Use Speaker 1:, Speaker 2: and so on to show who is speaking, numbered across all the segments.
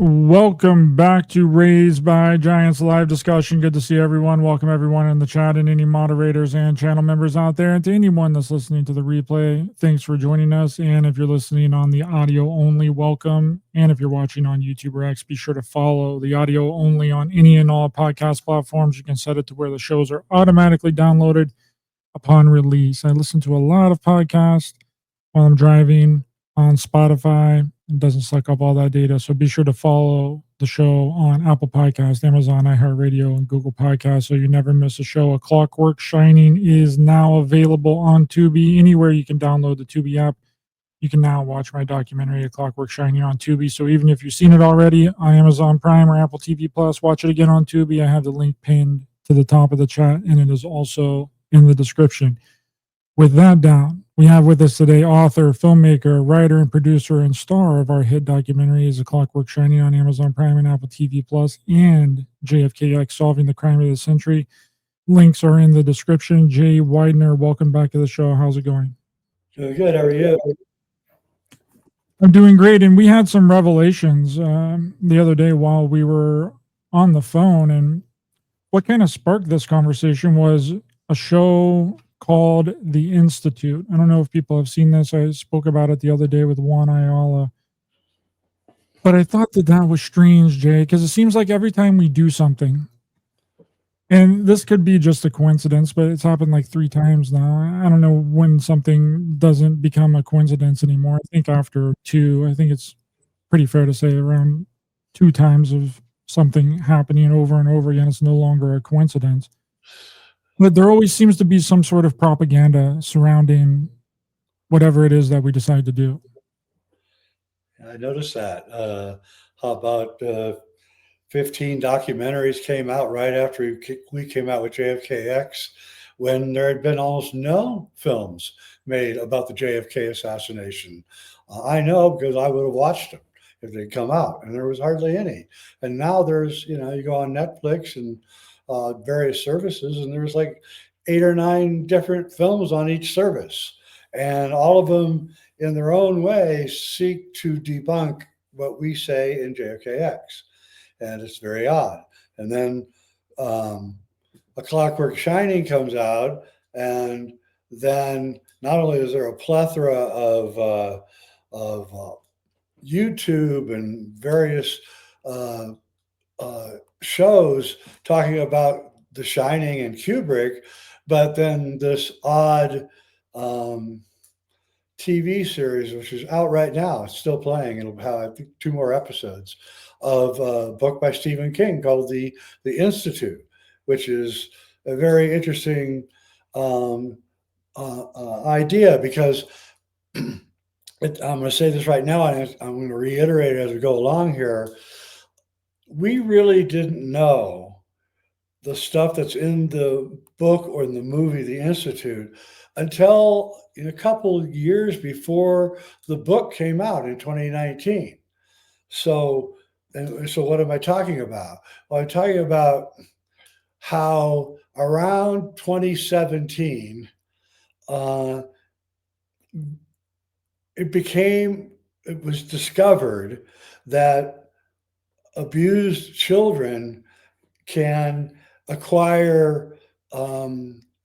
Speaker 1: Welcome back to Raised by Giants live discussion. Good to see everyone. Welcome everyone in the chat and any moderators and channel members out there. And to anyone that's listening to the replay, thanks for joining us. And if you're listening on the audio only, welcome. And if you're watching on YouTube or X, be sure to follow the audio only on any and all podcast platforms. You can set it to where the shows are automatically downloaded upon release. I listen to a lot of podcasts while I'm driving on Spotify. It doesn't suck up all that data. So be sure to follow the show on Apple Podcasts, Amazon, iHeartRadio, and Google Podcasts so you never miss a show. A Clockwork Shining is now available on Tubi. Anywhere you can download the Tubi app, you can now watch my documentary, A Clockwork Shining, on Tubi. So even if you've seen it already on Amazon Prime or Apple TV Plus, watch it again on Tubi. I have the link pinned to the top of the chat, and it is also in the description. With that down, we have with us today author, filmmaker, writer, and producer and star of our hit documentary is A Clockwork Shining on Amazon Prime and Apple TV Plus, and JFKX, Solving the Crime of the Century. Links are in the description. Jay Weidner, welcome back to the show. How's it going?
Speaker 2: Doing good. How are you?
Speaker 1: I'm doing great. And we had some revelations the other day while we were on the phone. And what kind of sparked this conversation was a show called The Institute. I don't know if people have seen this. I spoke about it the other day with Juan Ayala. But I thought that was strange, Jay, because it seems like every time we do something, and this could be just a coincidence, but it's happened like 3 times now. I don't know when something doesn't become a coincidence anymore. I think after 2, I think it's pretty fair to say around 2 times of something happening over and over again, it's no longer a coincidence. But there always seems to be some sort of propaganda surrounding whatever it is that we decide to do.
Speaker 2: I noticed that. How about 15 documentaries came out right after we came out with JFKX, when there had been almost no films made about the JFK assassination. I know because I would have watched them if they'd come out, and there was hardly any. And now there's, you go on Netflix and various services, and there's like 8 or 9 different films on each service, and all of them in their own way seek to debunk what we say in JFKX, and it's very odd. And then A Clockwork Shining comes out, and then not only is there a plethora of YouTube and various shows talking about The Shining and Kubrick, but then this odd TV series, which is out right now, it's still playing. It'll have, I think, 2 more episodes of a book by Stephen King called The Institute, which is a very interesting idea, because I'm going to say this right now, and I'm going to reiterate it as we go along here. We really didn't know the stuff that's in the book or in the movie, The Institute, until a couple of years before the book came out in 2019. So what am I talking about? Well, I'm talking about how around 2017, it was discovered that abused children can acquire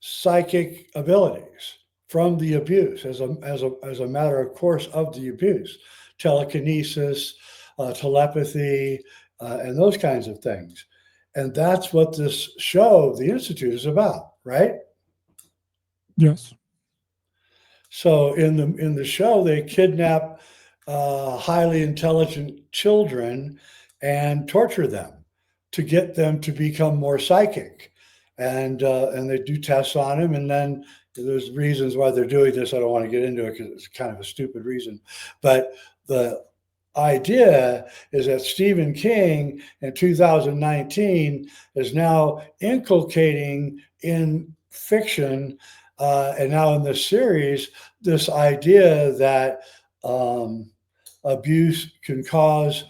Speaker 2: psychic abilities from the abuse as a matter of course of the abuse, telekinesis, telepathy, and those kinds of things. And that's what this show, The Institute, is about, right?
Speaker 1: Yes.
Speaker 2: So in the show, they kidnap highly intelligent children and torture them to get them to become more psychic, and they do tests on them, and then there's reasons why they're doing this. I don't want to get into it because it's kind of a stupid reason, but the idea is that Stephen King in 2019 is now inculcating in fiction and now in this series this idea that abuse can cause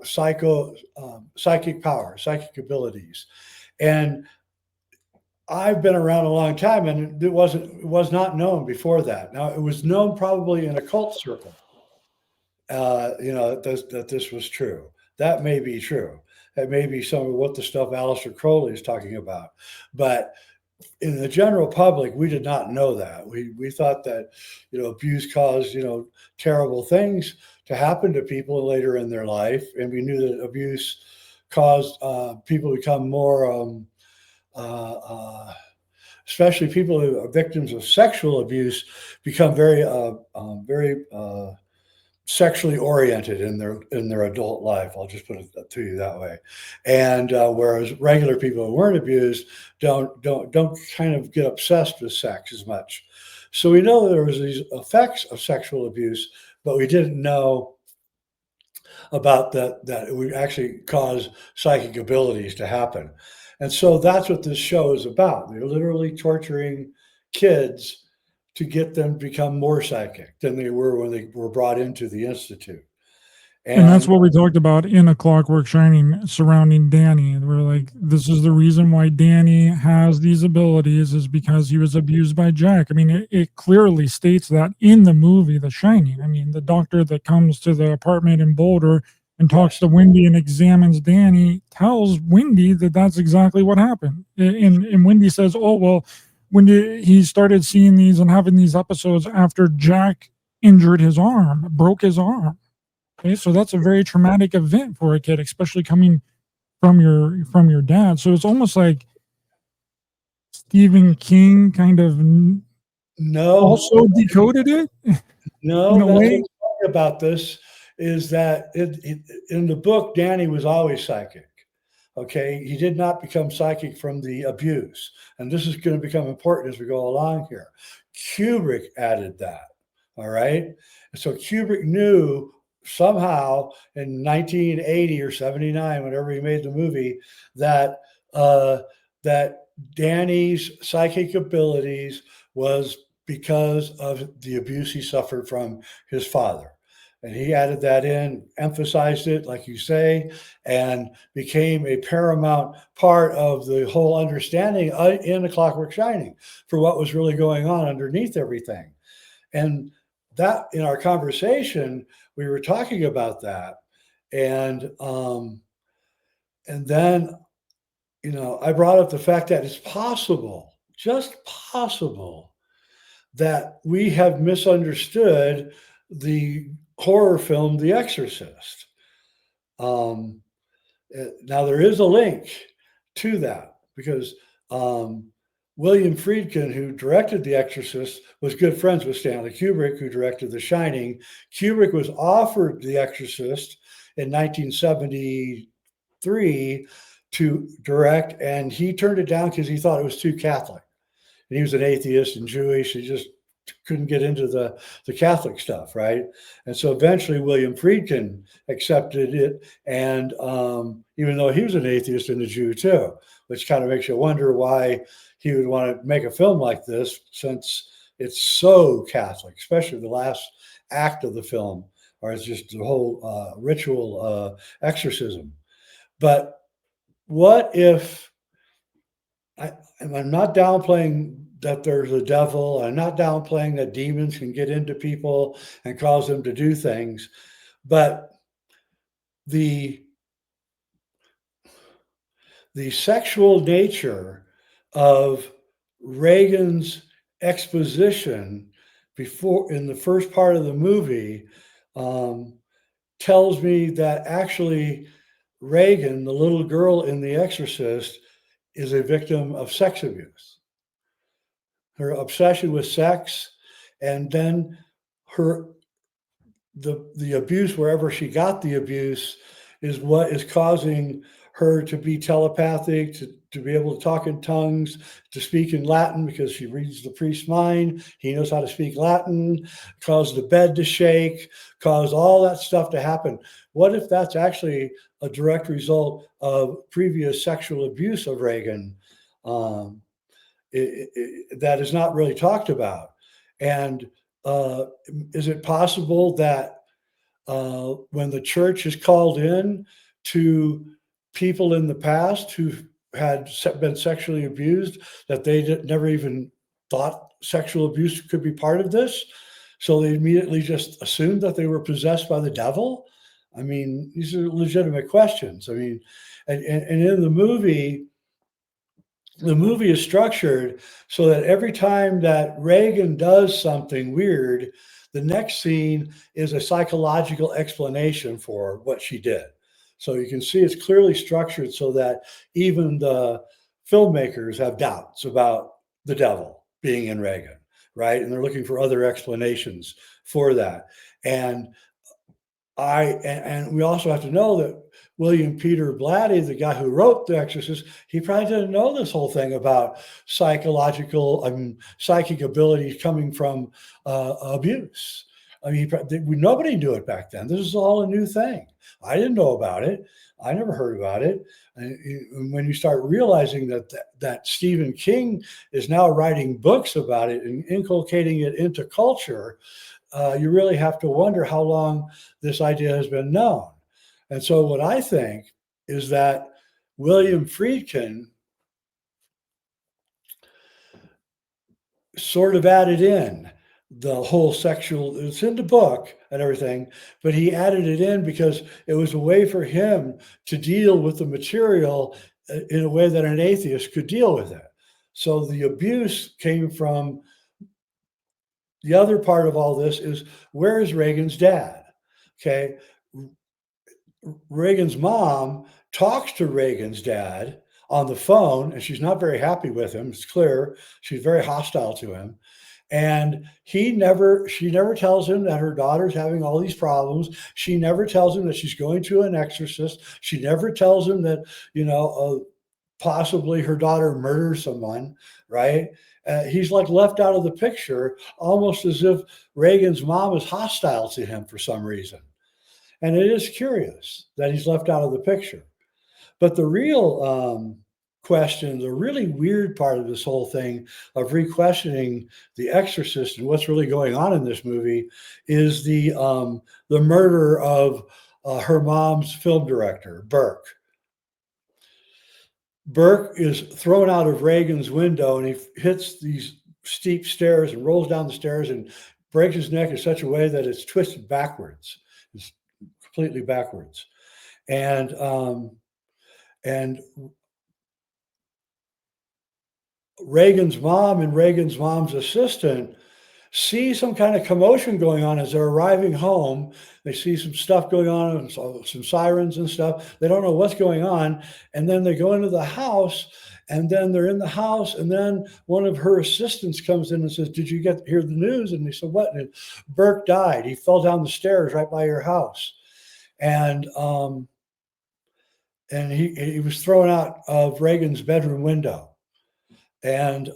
Speaker 2: psychic power, psychic abilities. And I've been around a long time, and it was not known before that. Now, it was known probably in occult circle, that this was true, That may be true. That may be some of what the stuff Aleister Crowley is talking about. But in the general public, we did not know that. We thought that, abuse caused, terrible things to happen to people later in their life. And we knew that abuse caused people to become more, especially people who are victims of sexual abuse, become very, very sexually oriented in their adult life. I'll just put it to you that way. And whereas regular people who weren't abused don't kind of get obsessed with sex as much. So we know there was these effects of sexual abuse, but we didn't know about that it would actually cause psychic abilities to happen. And so that's what this show is about. They're literally torturing kids to get them to become more psychic than they were when they were brought into the institute.
Speaker 1: And that's what we talked about in A Clockwork Shining surrounding Danny. And we're like, this is the reason why Danny has these abilities is because he was abused by Jack. I mean, it clearly states that in the movie, The Shining. I mean, the doctor that comes to the apartment in Boulder and talks to Wendy and examines Danny tells Wendy that that's exactly what happened. And Wendy says, oh, well, when he started seeing these and having these episodes after Jack injured his arm, broke his arm. Okay, so that's a very traumatic event for a kid, especially coming from your dad. So it's almost like Stephen King kind of also decoded it.
Speaker 2: No, that's what's funny about this is that in the book, Danny was always psychic. Okay, he did not become psychic from the abuse. And this is going to become important as we go along here. Kubrick added that. All right. So Kubrick knew somehow in 1980 or 79, whenever he made the movie, that that Danny's psychic abilities was because of the abuse he suffered from his father. And he added that in, emphasized it, like you say, and became a paramount part of the whole understanding in The Clockwork Shining for what was really going on underneath everything. And that in our conversation, we were talking about that. And then, I brought up the fact that it's possible, just possible, that we have misunderstood the horror film, The Exorcist. Now there is a link to that because William Friedkin, who directed The Exorcist, was good friends with Stanley Kubrick, who directed The Shining. Kubrick was offered The Exorcist in 1973 to direct, and he turned it down because he thought it was too Catholic. And he was an atheist and Jewish. He just couldn't get into the Catholic stuff, right? And so eventually William Friedkin accepted it, and even though he was an atheist and a Jew too, which kind of makes you wonder why he would want to make a film like this since it's so Catholic, especially the last act of the film, or it's just the whole ritual exorcism. But what if, I'm not downplaying that there's a devil. I'm not downplaying that demons can get into people and cause them to do things. But the sexual nature of Reagan's exposition before in the first part of the movie tells me that actually Reagan, the little girl in The Exorcist, is a victim of sex abuse. Her obsession with sex, and then the abuse, wherever she got the abuse, is what is causing her to be telepathic, to be able to talk in tongues, to speak in Latin because she reads the priest's mind. He knows how to speak Latin, caused the bed to shake, caused all that stuff to happen. What if that's actually a direct result of previous sexual abuse of Reagan that is not really talked about? And is it possible that when the church is called in to people in the past who had been sexually abused, that they never even thought sexual abuse could be part of this? So they immediately just assumed that they were possessed by the devil? I mean, these are legitimate questions. I mean, and in the movie is structured so that every time that Reagan does something weird, the next scene is a psychological explanation for what she did. So you can see it's clearly structured so that even the filmmakers have doubts about the devil being in Reagan, right? And they're looking for other explanations for that. And and we also have to know that William Peter Blatty, the guy who wrote The Exorcist, he probably didn't know this whole thing about psychic abilities coming from abuse. I mean, nobody knew it back then. This is all a new thing. I didn't know about it. I never heard about it. And when you start realizing that Stephen King is now writing books about it and inculcating it into culture, you really have to wonder how long this idea has been known. And so what I think is that William Friedkin sort of added in the whole sexual, it's in the book and everything, but he added it in because it was a way for him to deal with the material in a way that an atheist could deal with it. So the abuse came from the other part of all this is, where is Reagan's dad? Okay. Reagan's mom talks to Reagan's dad on the phone, and she's not very happy with him. It's clear she's very hostile to him. And she never tells him that her daughter's having all these problems. She never tells him that she's going to an exorcist. She never tells him that, possibly her daughter murders someone, right? He's like left out of the picture, almost as if Reagan's mom is hostile to him for some reason. And it is curious that he's left out of the picture. But the real question, the really weird part of this whole thing of re-questioning The Exorcist and what's really going on in this movie is the murder of her mom's film director, Burke. Burke is thrown out of Reagan's window and he hits these steep stairs and rolls down the stairs and breaks his neck in such a way that it's twisted backwards. It's completely backwards. And Reagan's mom and Reagan's mom's assistant see some kind of commotion going on as they're arriving home. They see some stuff going on, some sirens and stuff. They don't know what's going on. And then they go into the house, and then they're in the house. And then one of her assistants comes in and says, "Did you hear the news?" And they said, "What?" And Burke died. He fell down the stairs right by your house. And he was thrown out of Reagan's bedroom window. And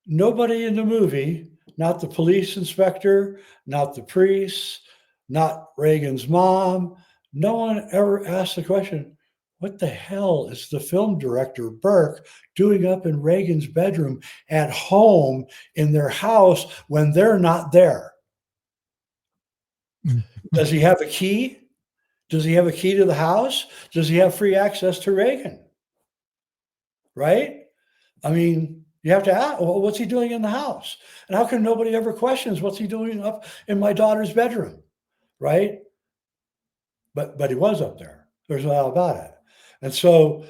Speaker 2: nobody in the movie, not the police inspector, not the priest, not Reagan's mom, no one ever asked the question, what the hell is the film director Burke doing up in Reagan's bedroom at home in their house when they're not there? Does he have a key? Does he have a key to the house? Does he have free access to Reagan? Right? I mean, you have to ask, well, what's he doing in the house? And how come nobody ever questions what's he doing up in my daughter's bedroom? Right? But he was up there. There's no doubt about it. And so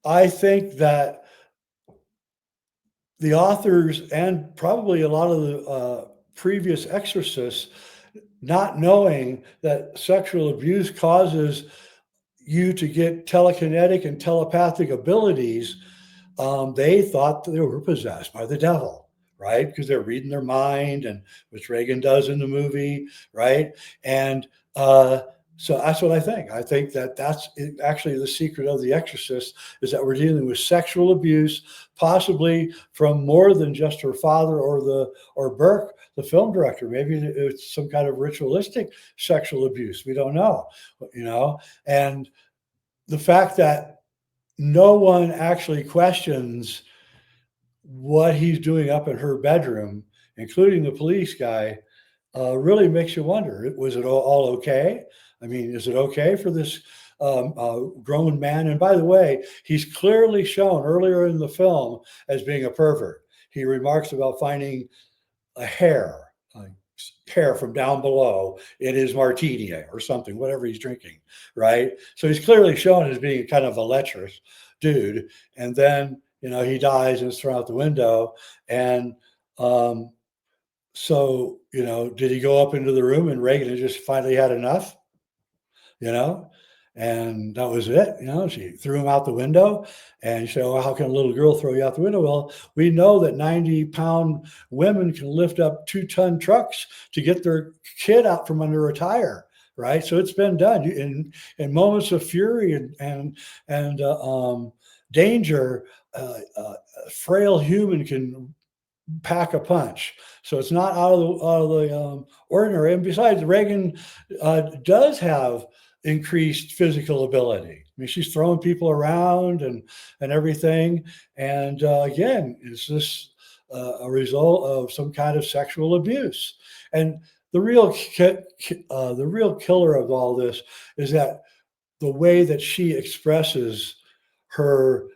Speaker 2: I think that the authors and probably a lot of the previous exorcists, not knowing that sexual abuse causes you to get telekinetic and telepathic abilities, they thought that they were possessed by the devil, right? Because they're reading their mind, and which Reagan does in the movie, right? And so that's what I think. I think that that's actually the secret of The Exorcist, is that we're dealing with sexual abuse, possibly from more than just her father or Burke, the film director. Maybe it's some kind of ritualistic sexual abuse. We don't know, and the fact that no one actually questions what he's doing up in her bedroom, including the police guy, really makes you wonder, was it all okay? I mean, is it okay for this grown man? And by the way, he's clearly shown earlier in the film as being a pervert. He remarks about finding a hair, hair from down below in his martini or something, whatever he's drinking, right? So he's clearly shown as being kind of a lecherous dude. And then, he dies and is thrown out the window. And so, did he go up into the room and Reagan had just finally had enough? And that was it. She threw him out the window, and you say, well, how can a little girl throw you out the window? Well, we know that 90-pound women can lift up 2-ton trucks to get their kid out from under a tire, right? So it's been done in moments of fury and danger. A frail human can pack a punch. So it's not out of the ordinary. And besides, Reagan does have increased physical ability. I mean, she's throwing people around and everything. And again, is this a result of some kind of sexual abuse? And the real killer of all this is that the way that she expresses her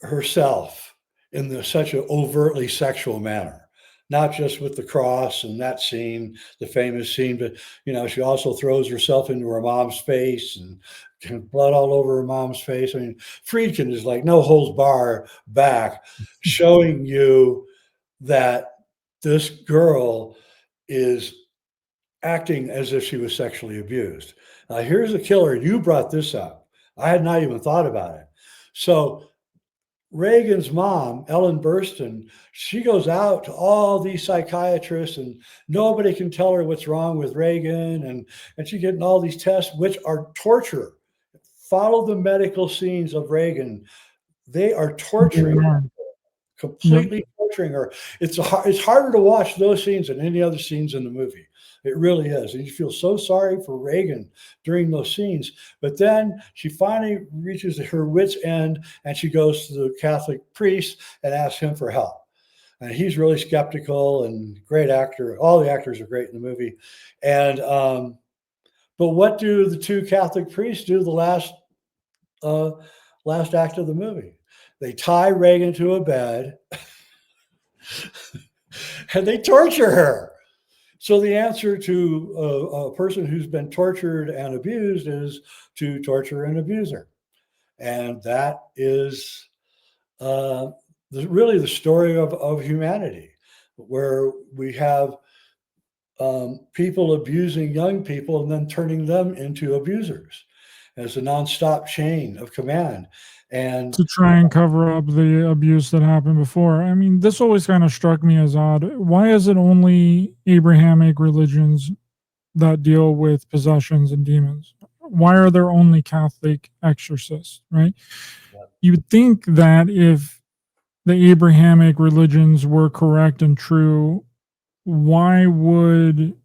Speaker 2: herself in such an overtly sexual manner. Not just with the cross and that scene, the famous scene, but she also throws herself into her mom's face and blood all over her mom's face. I mean, Friedkin is like no holds bar back, showing you that this girl is acting as if she was sexually abused. Now, here's the killer. You brought this up. I had not even thought about it. So Reagan's mom, Ellen Burstyn, she goes out to all these psychiatrists and nobody can tell her what's wrong with Reagan. And she's getting all these tests, which are torture. Follow the medical scenes of Reagan. They are torturing her, completely torturing her. It's harder to watch those scenes than any other scenes in the movie. It really is. And you feel so sorry for Reagan during those scenes. But then she finally reaches her wit's end and she goes to the Catholic priest and asks him for help. And he's really skeptical and great actor. All the actors are great in the movie. And but what do the two Catholic priests do the last act of the movie? They tie Reagan to a bed and they torture her. So the answer to a person who's been tortured and abused is to torture and abuse her. And that is really the story of humanity, where we have people abusing young people and then turning them into abusers as a nonstop chain of command. And
Speaker 1: to try and cover up the abuse that happened before. I mean, this always kind of struck me as odd. Why is it only Abrahamic religions that deal with possessions and demons? Why are there only Catholic exorcists, right?
Speaker 2: Yep.
Speaker 1: You would think that if the Abrahamic religions were correct and true, why would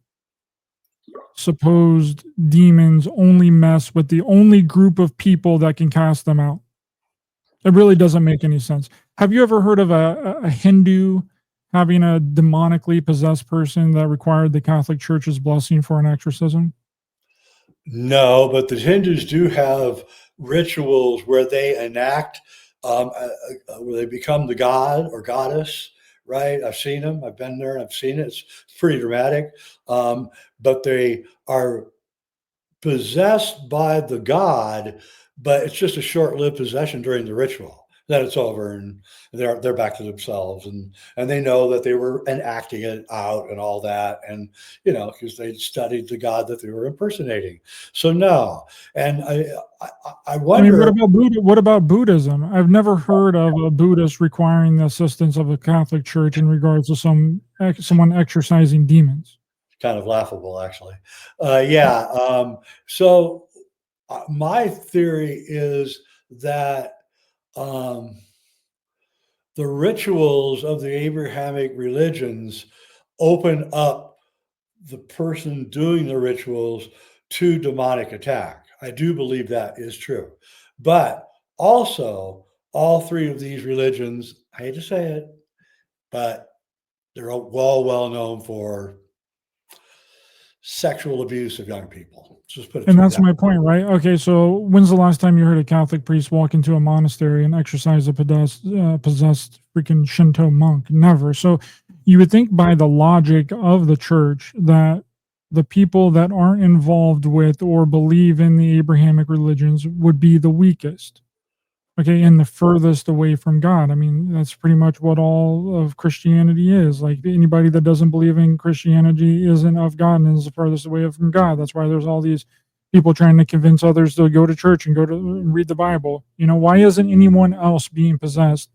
Speaker 1: supposed demons only mess with the only group of people that can cast them out? It really doesn't make any sense. Have you ever heard of a Hindu having a demonically possessed person that required the Catholic Church's blessing for an exorcism?
Speaker 2: No, but the Hindus do have rituals where they enact, where they become the god or goddess, right? I've seen them. I've been there and I've seen it. It's pretty dramatic. But they are possessed by the god, but it's just a short-lived possession during the ritual. Then it's over and they're back to themselves, and they know that they were enacting it out and all that, and because they studied the god that they were impersonating. So no, and I wonder.
Speaker 1: I mean, what about Buddhism? I've never heard of a Buddhist requiring the assistance of a Catholic Church in regards to someone exorcising demons.
Speaker 2: Kind of laughable, actually. So my theory is that the rituals of the Abrahamic religions open up the person doing the rituals to demonic attack. I do believe that is true. But also, all three of these religions, I hate to say it, but they're all well known for sexual abuse of young people. Just put it.
Speaker 1: And that's my point, right? Okay, so when's the last time you heard a Catholic priest walk into a monastery and exorcise a possessed freaking Shinto monk? Never. So you would think by the logic of the church that the people that aren't involved with or believe in the Abrahamic religions would be the weakest. Okay, and the furthest away from God. I mean, that's pretty much what all of Christianity is. Like anybody that doesn't believe in Christianity isn't of God and is the furthest away from God. That's why there's all these people trying to convince others to go to church and go to and read the Bible. You know, why isn't anyone else being possessed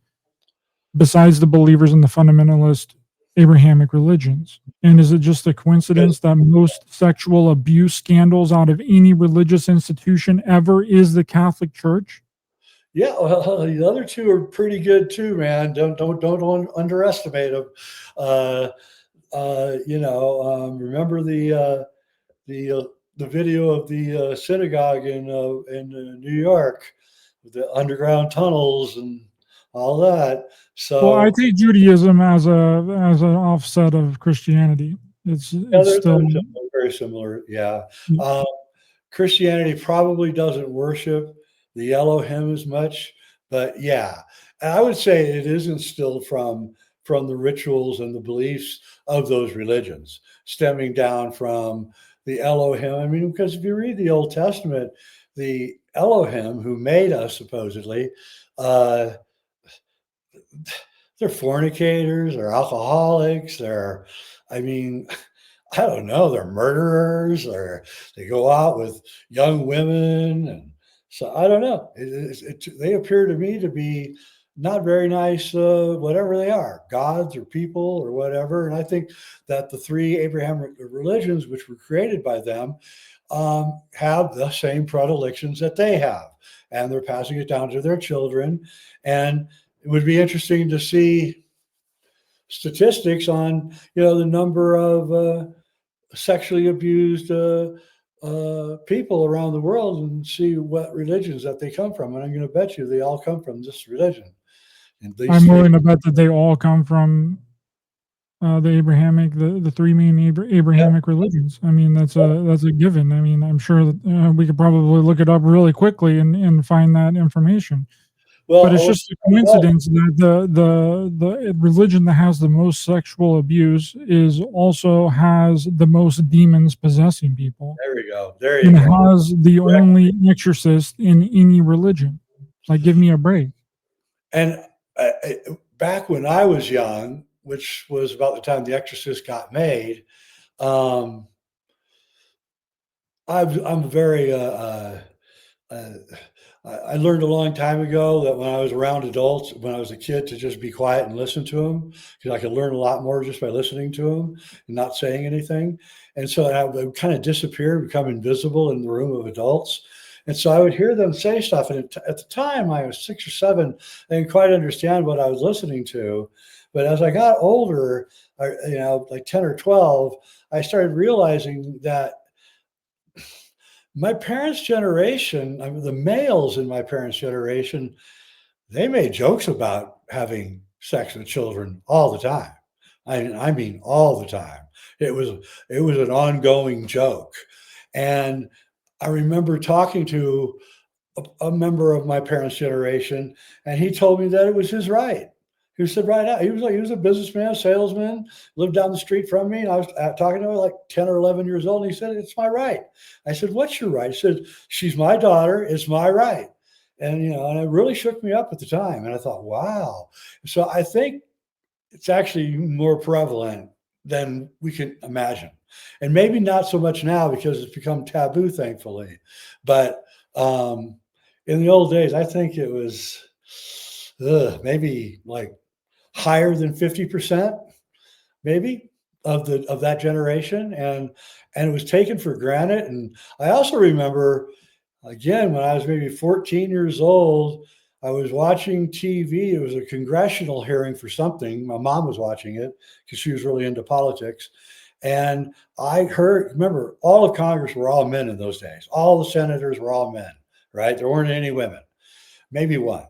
Speaker 1: besides the believers in the fundamentalist Abrahamic religions? And is it just a coincidence that most sexual abuse scandals out of any religious institution ever is the Catholic Church?
Speaker 2: Yeah, well, the other two are pretty good too, man. Don't underestimate them. Remember the video of the synagogue in New York, with the underground tunnels and all that.
Speaker 1: Well, I
Speaker 2: So
Speaker 1: take Judaism as an offset of Christianity. It's
Speaker 2: yeah,
Speaker 1: it's still
Speaker 2: they're very similar. Yeah.
Speaker 1: mm,
Speaker 2: Um, Christianity probably doesn't worship the Elohim as much, but yeah, and I would say it is instilled from the rituals and the beliefs of those religions, stemming down from the Elohim. I mean, because if you read the Old Testament, the Elohim who made us supposedly, uh, they're fornicators, they're alcoholics, I mean, I don't know, they're murderers, or they go out with young women, and so I don't know. They appear to me to be not very nice, whatever they are, gods or people or whatever. And I think that the three Abrahamic religions, which were created by them, have the same predilections that they have, and they're passing it down to their children. And it would be interesting to see statistics on, the number of sexually abused people around the world, and see what religions that they come from. And I'm going to bet you they all come from this religion. And these
Speaker 1: I'm
Speaker 2: three,
Speaker 1: willing to bet that they all come from the three main
Speaker 2: yeah,
Speaker 1: Abrahamic religions. I mean, that's a given. I mean, I'm sure that we could probably look it up really quickly and find that information. But it's
Speaker 2: well,
Speaker 1: just a coincidence that the religion that has the most sexual abuse is also has the most demons possessing people,
Speaker 2: there we go. There you
Speaker 1: and
Speaker 2: go.
Speaker 1: has the
Speaker 2: Correct.
Speaker 1: only exorcist in any religion. Like, give me a break.
Speaker 2: And back when I was young, which was about the time The Exorcist got made, um, I'm very uh, I learned a long time ago that when I was around adults, when I was a kid, to just be quiet and listen to them, because I could learn a lot more just by listening to them and not saying anything. And so I would kind of disappear, become invisible in the room of adults. And so I would hear them say stuff. And at the time, I was 6 or 7, I didn't quite understand what I was listening to. But as I got older, like 10 or 12, I started realizing that my parents' generation, I mean, the males in my parents' generation, they made jokes about having sex with children all the time. I mean all the time. It was it was an ongoing joke. And I remember talking to a member of my parents' generation, and he told me that it was his right. He said right out. He was a businessman, salesman, lived down the street from me, and I was talking to him like 10 or 11 years old. And he said, "It's my right." I said, "What's your right?" He said, "She's my daughter. It's my right." And it really shook me up at the time. And I thought, wow. So I think it's actually more prevalent than we can imagine. And maybe not so much now because it's become taboo, thankfully. But in the old days, I think it was maybe like higher than 50%, maybe, of that generation. And it was taken for granted. And I also remember, again, when I was maybe 14 years old, I was watching TV. It was a congressional hearing for something. My mom was watching it because she was really into politics. And I heard, remember, all of Congress were all men in those days. All the senators were all men, right? There weren't any women, maybe one.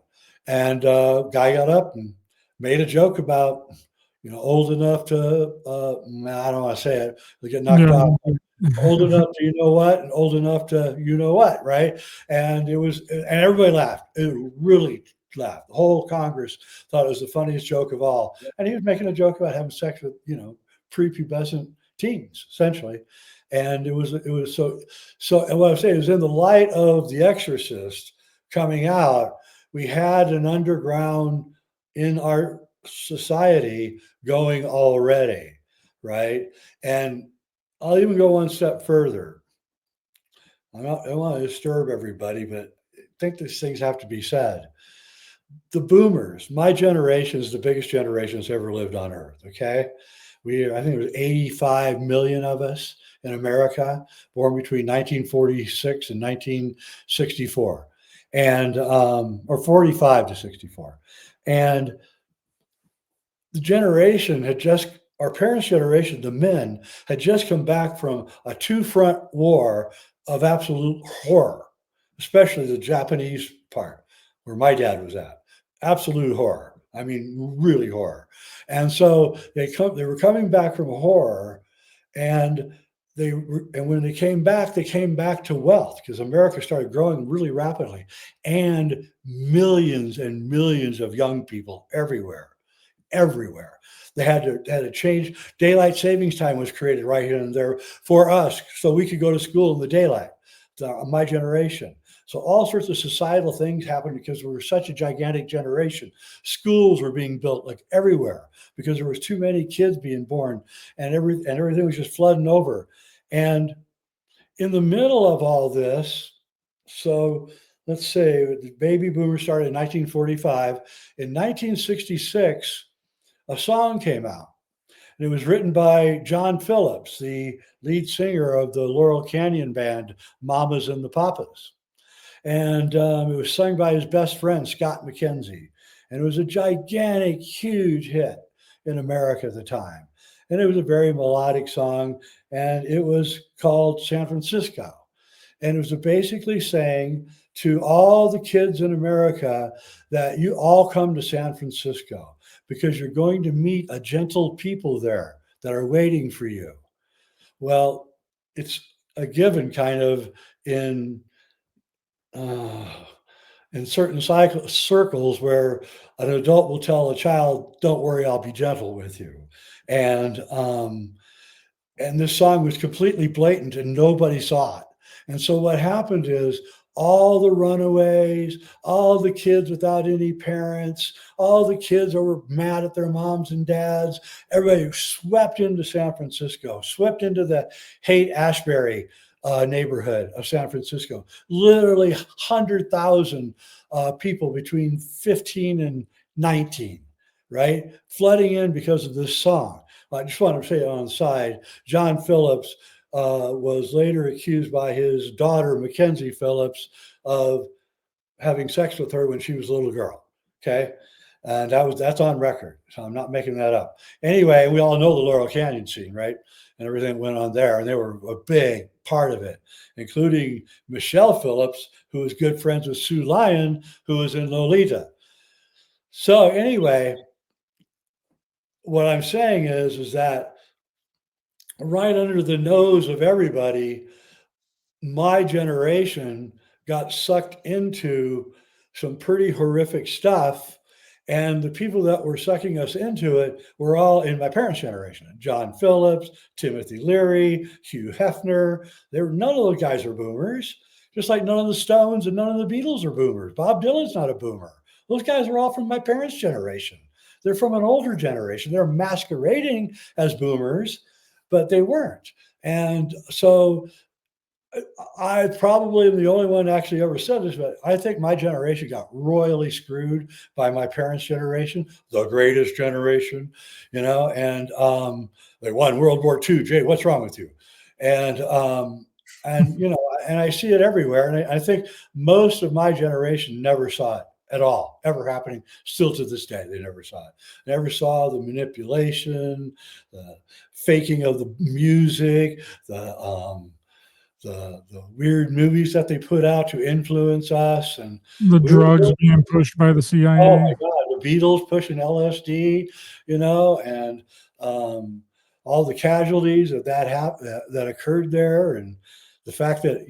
Speaker 2: And guy got up and made a joke about, old enough to, I don't want to say it, they get knocked
Speaker 1: Yeah.
Speaker 2: off. Old enough to you know what, and old enough to you know what, right? And everybody laughed. It really laughed. The whole Congress thought it was the funniest joke of all. And he was making a joke about having sex with, prepubescent teens, essentially. And it was so. And what I'm saying is, in the light of The Exorcist coming out, we had an underground in our society going already, right? And I'll even go one step further. I don't want to disturb everybody, but I think these things have to be said. The boomers, my generation is the biggest generation that's ever lived on Earth. Okay, I think there's 85 million of us in America, born between 1946 and 1964, and or 45 to 64, and the generation had just our parents' generation, the men, had just come back from a two-front war of absolute horror, especially the Japanese part where my dad was at. Absolute horror. I mean, really horror. And so they were coming back from horror, and when they came back to wealth, because America started growing really rapidly, and millions of young people everywhere. They had to change. Daylight savings time was created right here and there for us, so we could go to school in the daylight. My generation. So all sorts of societal things happened because we were such a gigantic generation. Schools were being built like everywhere because there was too many kids being born, and everything was just flooding over. And in the middle of all this, so let's say the baby boomers started in 1945. In 1966, a song came out. And it was written by John Phillips, the lead singer of the Laurel Canyon band, Mamas and the Papas. And it was sung by his best friend, Scott McKenzie. And it was a gigantic, huge hit in America at the time. And it was a very melodic song, and it was called San Francisco. And it was basically saying to all the kids in America that you all come to San Francisco because you're going to meet a gentle people there that are waiting for you. Well, it's a given kind of in certain circles where an adult will tell a child, "Don't worry, I'll be gentle with you." And this song was completely blatant and nobody saw it. And so what happened is all the runaways, all the kids without any parents, all the kids that were mad at their moms and dads, everybody swept into San Francisco, swept into the Haight-Ashbury neighborhood of San Francisco. Literally 100,000 people between 15 and 19, right? Flooding in because of this song. I just want to say on the side, John Phillips was later accused by his daughter, Mackenzie Phillips, of having sex with her when she was a little girl. Okay. And that's on record. So I'm not making that up. Anyway, we all know the Laurel Canyon scene, right? And everything went on there. And they were a big part of it, including Michelle Phillips, who was good friends with Sue Lyon, who was in Lolita. So anyway, what I'm saying is that right under the nose of everybody, my generation got sucked into some pretty horrific stuff. And the people that were sucking us into it were all in my parents' generation. John Phillips, Timothy Leary, Hugh Hefner. None of those guys are boomers, just like none of the Stones and none of the Beatles are boomers. Bob Dylan's not a boomer. Those guys are all from my parents' generation. They're from an older generation. They're masquerading as boomers, but they weren't. And so I probably am the only one actually ever said this, but I think my generation got royally screwed by my parents' generation, the greatest generation, and they won World War II. Jay, what's wrong with you? And I see it everywhere. And I think most of my generation never saw it at all, ever happening. Still to this day, they never saw it. Never saw the manipulation, the faking of the music, the weird movies that they put out to influence us, and
Speaker 1: the drugs being pushed by the CIA.
Speaker 2: Oh my God, the Beatles pushing LSD, and all the casualties that occurred there, and the fact that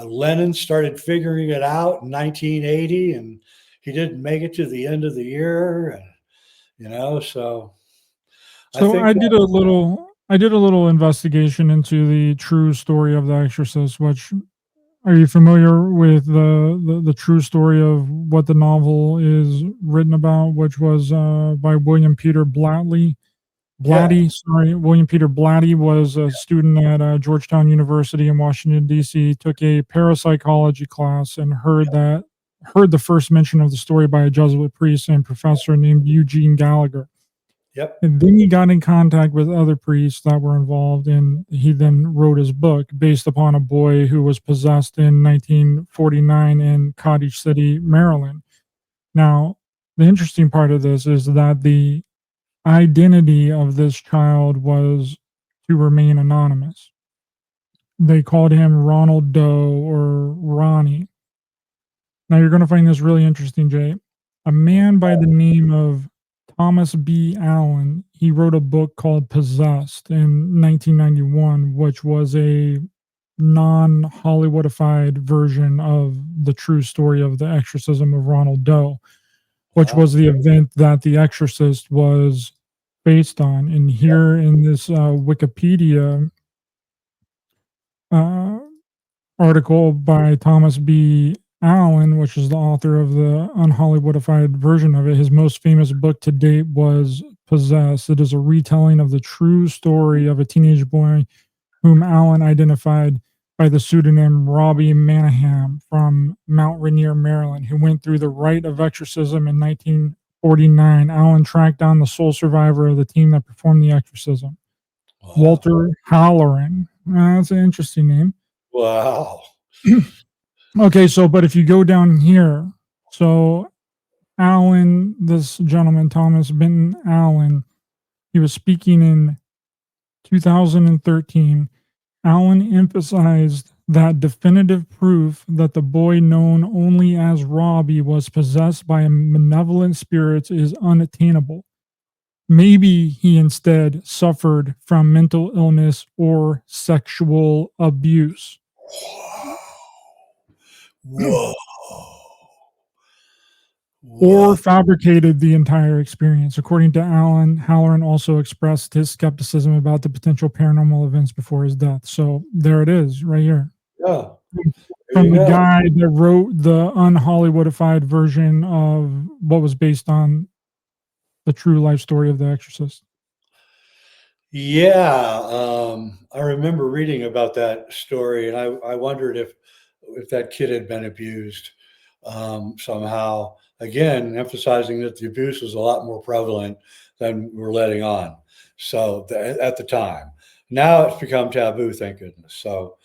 Speaker 2: Lennon started figuring it out in 1980, and he didn't make it to the end of the year, and so I
Speaker 1: So
Speaker 2: think that,
Speaker 1: I did a little investigation into the true story of The Exorcist. Which are you familiar with the true story of what the novel is written about, which was by William Peter Blatty?
Speaker 2: yeah,
Speaker 1: Blatty, sorry, William Peter Blatty was a student at Georgetown University in Washington D.C. Took a parapsychology class and heard the first mention of the story by a Jesuit priest and professor named Eugene Gallagher.
Speaker 2: yep,
Speaker 1: And then he got in contact with other priests that were involved, and he then wrote his book based upon a boy who was possessed in 1949 in Cottage City, Maryland. Now, the interesting part of this is that the identity of this child was to remain anonymous. They called him Ronald Doe or Ronnie. Now, you're going to find this really interesting, Jay. A man by the name of Thomas B. Allen, he wrote a book called Possessed in 1991, which was a non-Hollywoodified version of the true story of the exorcism of Ronald Doe, which
Speaker 2: wow,
Speaker 1: was the event that The Exorcist was based on. And here in this Wikipedia uh, article by Thomas B. Allen, which is the author of the unhollywoodified version of it, his most famous book to date was Possessed. It is a retelling of the true story of a teenage boy whom Allen identified by the pseudonym Robbie Manahan from Mount Rainier, Maryland, who went through the rite of exorcism in 1949. Allen tracked down the sole survivor of the team that performed the exorcism,
Speaker 2: wow,
Speaker 1: Walter Halloran. That's an interesting name.
Speaker 2: wow,
Speaker 1: Okay, so but if you go down here, so Allen, this gentleman, Thomas Benton Allen, he was speaking in 2013. Allen emphasized that definitive proof that the boy known only as Robbie was possessed by a malevolent spirit is unattainable. Maybe he instead suffered from mental illness or sexual abuse.
Speaker 2: whoa,
Speaker 1: Or
Speaker 2: whoa,
Speaker 1: fabricated the entire experience. According to Allen, Halloran also expressed his skepticism about the potential paranormal events before his death. So there it is, right here.
Speaker 2: yeah, there
Speaker 1: From
Speaker 2: you
Speaker 1: the
Speaker 2: go.
Speaker 1: guy that wrote the unhollywoodified version of what was based on the true life story of The Exorcist.
Speaker 2: Yeah, I remember reading about that story, and I wondered if that kid had been abused somehow. Again, emphasizing that the abuse was a lot more prevalent than we're letting on. So at the time, now it's become taboo, thank goodness. So,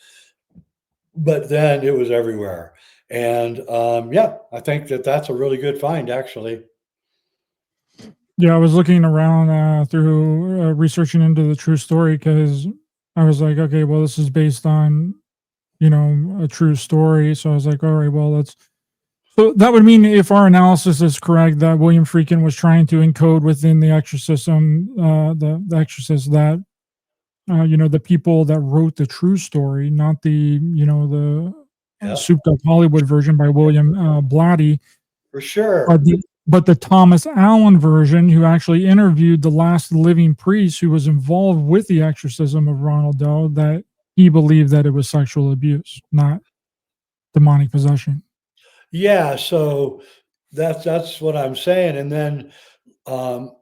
Speaker 2: but then it was everywhere, and yeah, I think that that's a really good find, actually.
Speaker 1: Yeah, I was looking around through researching into the true story because I was like, okay, well, this is based on, a true story. So I was like, all right, well, let's. So that would mean if our analysis is correct, that William Friedkin was trying to encode within the exorcism, the exorcist, that the people that wrote the true story, not the
Speaker 2: Yeah,
Speaker 1: souped up Hollywood version by William Blatty,
Speaker 2: for
Speaker 1: but
Speaker 2: sure.
Speaker 1: the Thomas Allen version, who actually interviewed the last living priest who was involved with the exorcism of Ronald Doe, that he believed that it was sexual abuse, not demonic possession.
Speaker 2: Yeah, so that's what I'm saying. And then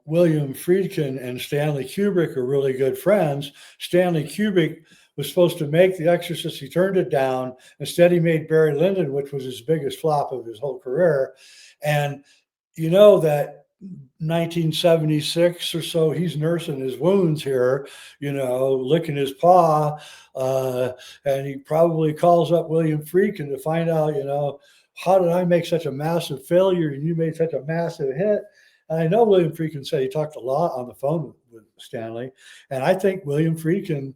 Speaker 2: William Friedkin and Stanley Kubrick are really good friends. Stanley Kubrick was supposed to make The Exorcist. He turned it down. Instead, he made Barry Lyndon, which was his biggest flop of his whole career. And you know that 1976 or so, he's nursing his wounds here, licking his paw. And he probably calls up William Friedkin to find out, how did I make such a massive failure and you made such a massive hit? And I know William Friedkin said he talked a lot on the phone with Stanley. And I think William Friedkin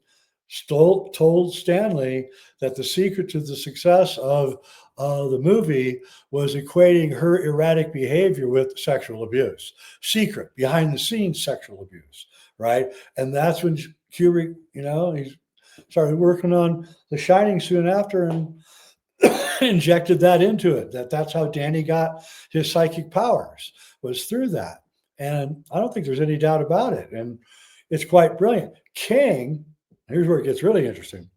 Speaker 2: told Stanley that the secret to the success of the movie was equating her erratic behavior with sexual abuse, secret, behind the scenes sexual abuse, right? And that's when Kubrick, he started working on The Shining soon after, and injected that into it. That's how Danny got his psychic powers, was through that. And I don't think there's any doubt about it. And it's quite brilliant. King, here's where it gets really interesting.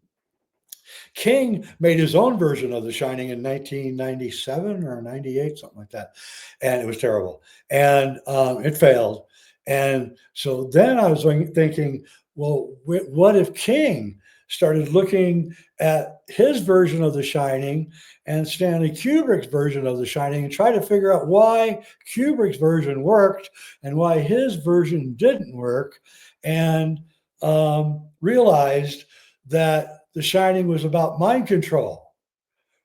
Speaker 2: King made his own version of The Shining in 1997 or 98, something like that. And it was terrible. And it failed. And so then I was thinking, well, what if King started looking at his version of The Shining and Stanley Kubrick's version of The Shining and try to figure out why Kubrick's version worked and why his version didn't work, and realized that The Shining was about mind control,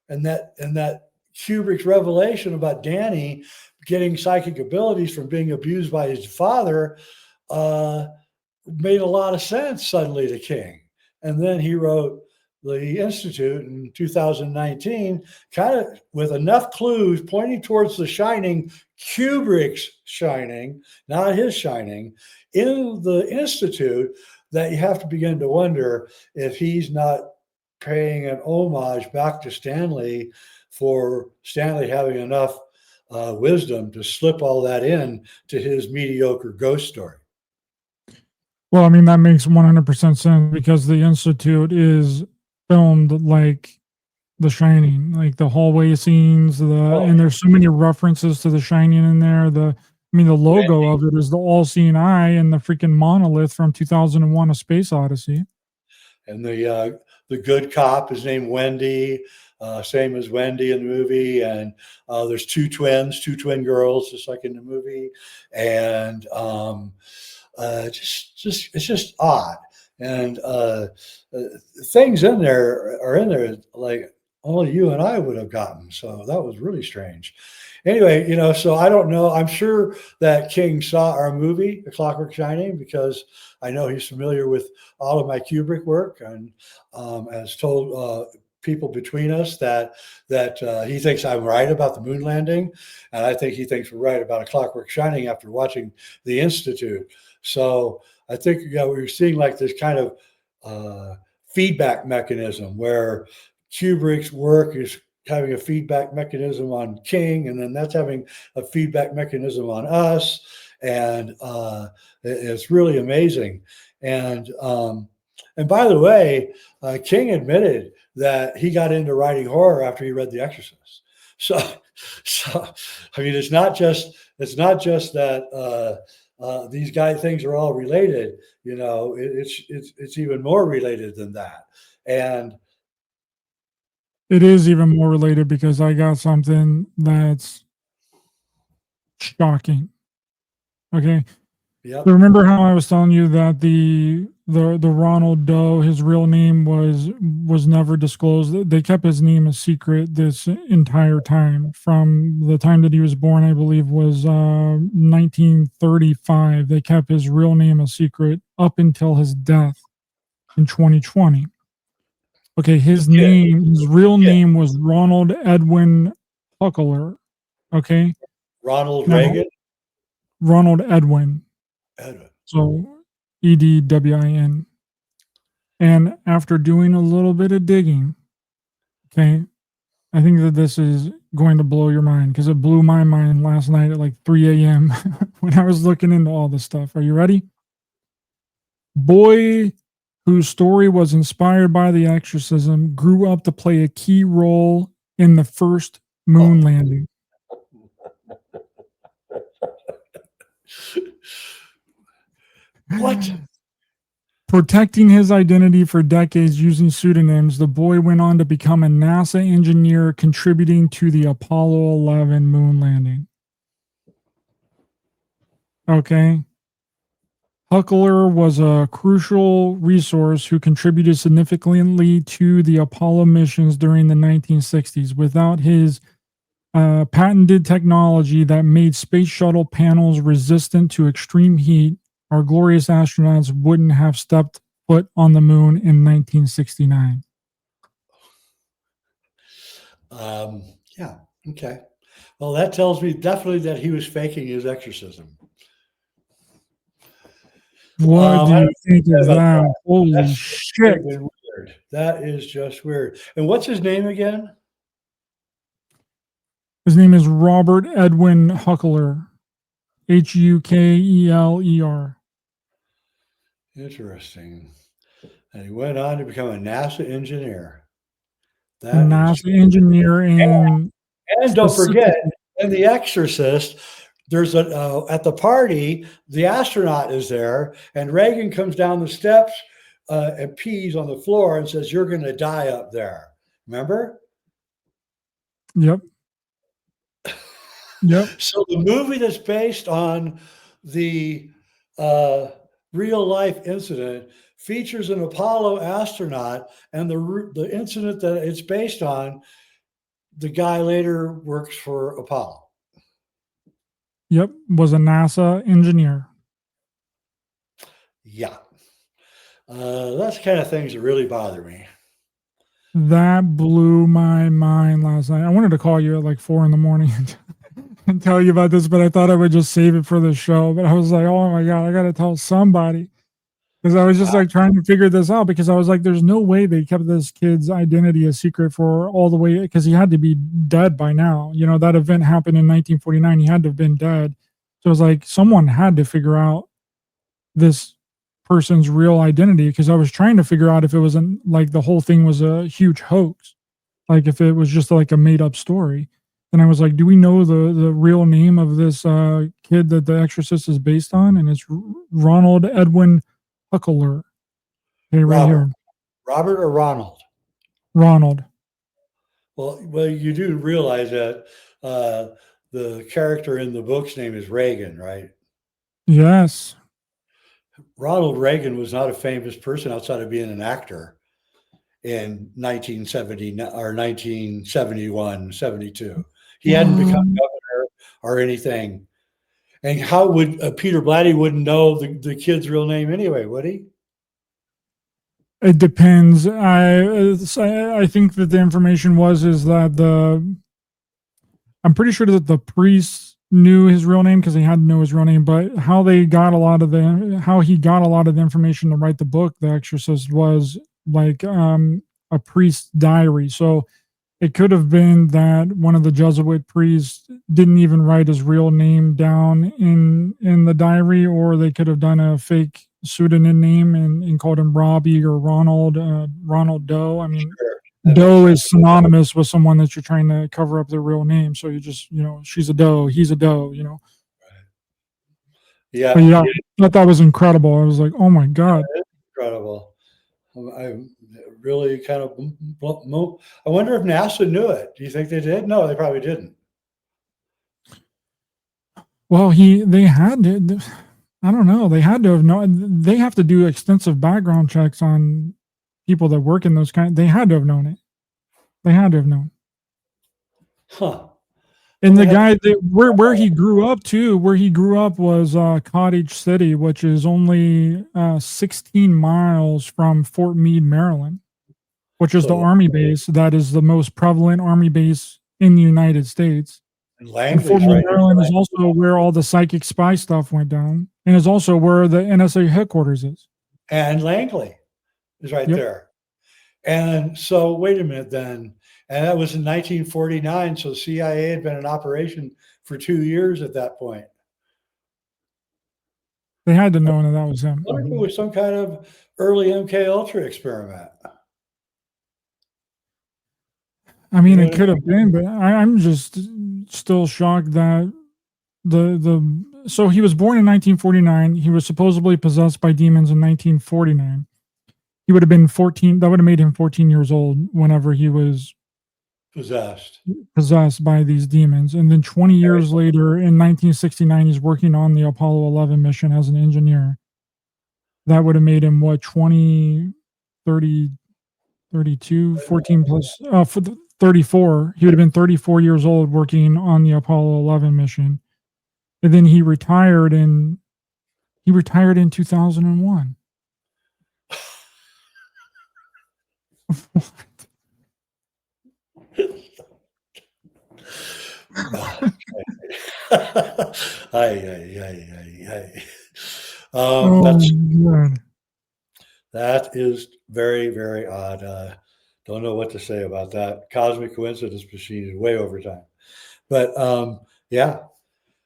Speaker 2: and that Kubrick's revelation about Danny getting psychic abilities from being abused by his father made a lot of sense suddenly to King. And then he wrote The Institute in 2019, kind of with enough clues pointing towards The Shining, Kubrick's Shining, not his Shining, in The Institute, that you have to begin to wonder if he's not paying an homage back to Stanley for Stanley having enough wisdom to slip all that in to his mediocre ghost story.
Speaker 1: Well, I mean, that makes 100% sense because The Institute is filmed like The Shining, like the hallway scenes, and there's so many references to The Shining in there. The logo of it is the all-seeing eye and the freaking monolith from 2001: A Space Odyssey.
Speaker 2: And the good cop is named Wendy, same as Wendy in the movie. And there's two twin girls, just like in the movie. And it's just odd. And things in there are in there like only you and I would have gotten. So that was really strange. Anyway, so I don't know. I'm sure that King saw our movie, The Clockwork Shining, because I know he's familiar with all of my Kubrick work, and has told people between us that he thinks I'm right about the moon landing, and I think he thinks we're right about A Clockwork Shining after watching The Institute. So I think we're seeing like this kind of feedback mechanism where Kubrick's work is having a feedback mechanism on King, and then that's having a feedback mechanism on us. And it's really amazing. And by the way, King admitted that he got into writing horror after he read The Exorcist. So I mean, it's not just that these things are all related. It's even more related than that. And
Speaker 1: it is even more related because I got something that's shocking. Okay.
Speaker 2: Yep.
Speaker 1: So remember how I was telling you that the Ronald Doe, his real name was never disclosed. They kept his name a secret this entire time, from the time that he was born, I believe was 1935. They kept his real name a secret up until his death in 2020. Okay, his real name was Ronald Edwin Huckler. Okay.
Speaker 2: Ronald Reagan?
Speaker 1: Ronald Edwin. So Edwin. And after doing a little bit of digging, okay, I think that this is going to blow your mind, because it blew my mind last night at like 3 a.m. when I was looking into all this stuff. Are you ready? Boy whose story was inspired by the exorcism grew up to play a key role in the first moon landing.
Speaker 2: What?
Speaker 1: Protecting his identity for decades using pseudonyms, the boy went on to become a NASA engineer contributing to the Apollo 11 moon landing. Okay. Huckler was a crucial resource who contributed significantly to the Apollo missions during the 1960s. Without his patented technology that made space shuttle panels resistant to extreme heat, our glorious astronauts wouldn't have stepped foot on the moon in 1969.
Speaker 2: Yeah. Okay. Well, that tells me definitely that he was faking his exorcism.
Speaker 1: What do you think of that? Holy shit.
Speaker 2: Weird. That is just weird. And what's his name again?
Speaker 1: His name is Robert Edwin Huckler, Hukeler.
Speaker 2: Interesting. And he went on to become a NASA engineer.
Speaker 1: A
Speaker 2: That is,
Speaker 1: NASA engineer and
Speaker 2: and don't forget,
Speaker 1: specifically,
Speaker 2: in The Exorcist, there's a at the party, the astronaut is there, and Reagan comes down the steps and pees on the floor and says, "You're going to die up there." Remember?
Speaker 1: yep, yep,
Speaker 2: So the movie that's based on the uh, real life incident features an Apollo astronaut, and the incident that it's based on, the guy later works for Apollo.
Speaker 1: yep, was a NASA engineer.
Speaker 2: Yeah, that's the kind of things that really bother me.
Speaker 1: That blew my mind last night. I wanted to call you at like 4 a.m. and tell you about this, but I thought I would just save it for the show. But I was like, oh my God, I got to tell somebody. Because I was just like trying to figure this out because I was like, there's no way they kept this kid's identity a secret for all the way because he had to be dead by now. You know, that event happened in 1949. He had to have been dead. So it was like someone had to figure out this person's real identity because I was trying to figure out if it wasn't like the whole thing was a huge hoax, like if it was just like a made up story. And I was like, do we know the real name of this kid that The Exorcist is based on? And it's Ronald Edwin Huckler. Okay, right
Speaker 2: Robert,
Speaker 1: here.
Speaker 2: Robert or Ronald?
Speaker 1: Ronald.
Speaker 2: Well, you do realize that the character in the book's name is Reagan, right?
Speaker 1: Yes.
Speaker 2: Ronald Reagan was not a famous person outside of being an actor in 1970 or 1971, 72. He hadn't become
Speaker 1: Um,
Speaker 2: governor or anything. And how would Peter Blatty wouldn't know the kid's real name anyway, would he?
Speaker 1: it depends. I think that the information is that I'm pretty sure that the priest knew his real name because he had to know his real name. But how he got a lot of the information to write the book, The Exorcist, was like a priest's diary. So it could have been that one of the Jesuit priests didn't even write his real name down in the diary, or they could have done a fake pseudonym name and called him Robbie or Ronald Doe. I mean,
Speaker 2: Sure. That makes
Speaker 1: Doe
Speaker 2: sense.
Speaker 1: is synonymous with someone that you're trying to cover up their real name. So you just, she's a doe, he's a doe,
Speaker 2: Yeah,
Speaker 1: But yeah, I thought that was incredible. I was like, oh my God.
Speaker 2: incredible. I really kind of, I wonder if NASA knew it. Do you think they did? No, they probably didn't.
Speaker 1: Well, they had to, I don't know, they had to have known, they have to do extensive background checks on people that work in those they had to have known it. They had to have known.
Speaker 2: Huh.
Speaker 1: And
Speaker 2: Well,
Speaker 1: the guy that where he grew up too, where he grew up was Cottage City, which is only 16 miles from Fort Meade, Maryland, which is the
Speaker 2: so
Speaker 1: army base that is the most prevalent army base in the United States. And Fort
Speaker 2: Langley's
Speaker 1: Meade,
Speaker 2: right
Speaker 1: Maryland is also where all the psychic spy stuff went down, and is also where the NSA headquarters is.
Speaker 2: and Langley is right
Speaker 1: Yep.
Speaker 2: there. And so, wait a minute then. And that was in 1949. So CIA had been in operation for 2 years at that point.
Speaker 1: They had to know that was him.
Speaker 2: I wonder if it was some kind of early MK Ultra experiment.
Speaker 1: I mean,
Speaker 2: You know
Speaker 1: it could have been, but I'm just still shocked that so he was born in 1949. He was supposedly possessed by demons in 1949. He would have been 14. That would have made him 14 years old whenever he was possessed by these demons. And then 20 years later, in 1969, he's working on the Apollo 11 mission as an engineer. That would have made him what, 20, 30, 32, 14 plus, for the 34. He would have been 34 years old working on the Apollo 11 mission. And then he retired in 2001.
Speaker 2: That is very, very odd. Don't know what to say about that. Cosmic coincidence machine is way over time. But yeah.